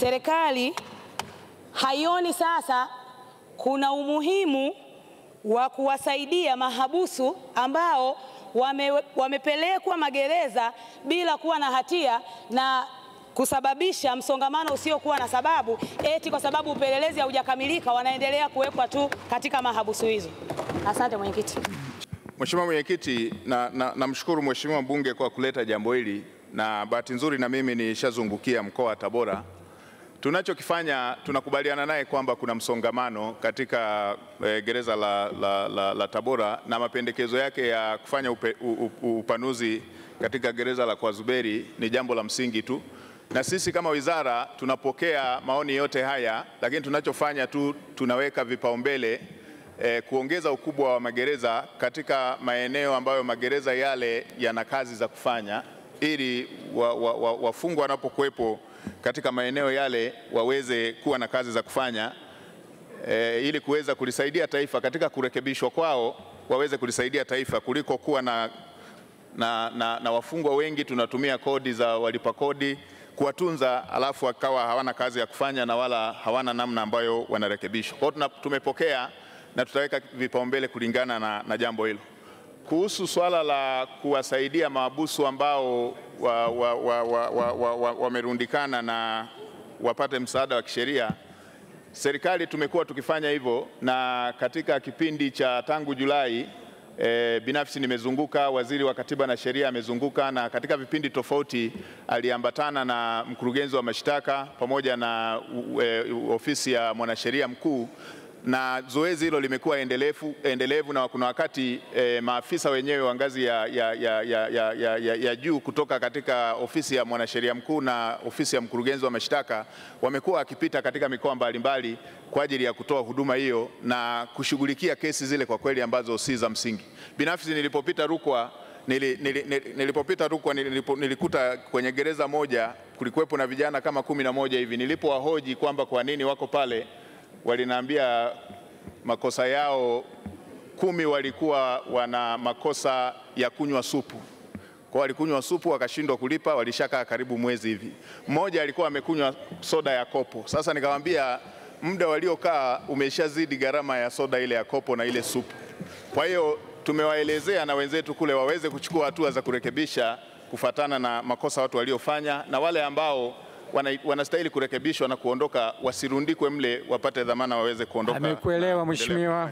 serikali haioni sasa kuna umuhimu wa kuwasaidia mahabusu ambao wamepelekwa magereza bila kuwa na hatia na kusababisha msongamano usiokuwa na sababu, eti kwa sababu upelelezi haujakamilika wanaendelea kuwekwa tu katika mahabusu hizo. Asante mwenyekiti. Mheshimiwa Mwenyekiti, namshukuru Mheshimiwa mbunge kwa kuleta jambo hili, na bahati nzuri na mimi nishazungukia mkoa wa Tabora. Tunachokifanya, tunakubaliana naye kwamba kuna msongamano katika gereza la Tabora, na mapendekezo yake ya kufanya upanuzi katika gereza la Kwa Zuberi ni jambo la msingi tu, na sisi kama wizara tunapokea maoni yote haya, lakini tunachofanya tu tunaweka vipaumbele kuongeza ukubwa wa magereza katika maeneo ambayo magereza yale yana kazi za kufanya, ili wafungwa wanapokuwepo katika maeneo yale waweze kuwa na kazi za kufanya, ili kuweza kulisaidia taifa katika kurekebishwa kwao, waweze kulisaidia taifa kuliko kuwa na wafungwa wengi tunatumia kodi za walipa kodi kuwatunza, alafu wakawa hawana kazi ya kufanya na wala hawana namna ambayo wanarekebishwa. Kwa hiyo tumepokea na tutaweka vipaumbele kulingana na jambo hilo. Kuhusu swala la kuwasaidia mahabusu ambao wamerundikana na wapate msaada wa kisheria, serikali tumekuwa tukifanya hivyo, na katika kipindi cha tangu Julai binafsi nimezunguka, waziri wa Katiba na Sheria amezunguka, na katika vipindi tofauti aliambatana na mkurugenzi wa mashtaka pamoja na ofisi ya mwanasheria mkuu, na zoezi hilo limekuwa endelevu, na kuna wakati maafisa wenyewe wa ngazi ya juu kutoka katika ofisi ya mwanasheria mkuu na ofisi ya mkurugenzi wa mashtaka wamekuwa wakipita katika mikoa mbalimbali kwa ajili ya kutoa huduma hiyo na kushughulikia kesi zile kwa kweli ambazo si za msingi. Binafsi nilipopita Rukwa nilikuta kwenye gereza moja kulikuwepo na vijana kama 11 hivi. Nilipowahoji kwamba kwa nini wako pale, waliniambia makosa yao 10 walikuwa wana makosa ya kunywa supu. Kwa walikunywa supu wakashindwa kulipa, walishakaa karibu mwezi hivi. Mmoja alikuwa amekunywa soda ya kopo. Sasa nikamwambia muda waliokaa umeshazidi gharama ya soda ile ya kopo na ile supu. Kwa hiyo tumewaelezea na wenzetu kule waweze kuchukua hatua za kurekebisha kufatana na makosa watu waliofanya, na wale ambao wanastahili kurekebishwa na kuondoka wasirundikwe mle, wapate dhamana waweze kuondoka. Amekuelewa mheshimiwa.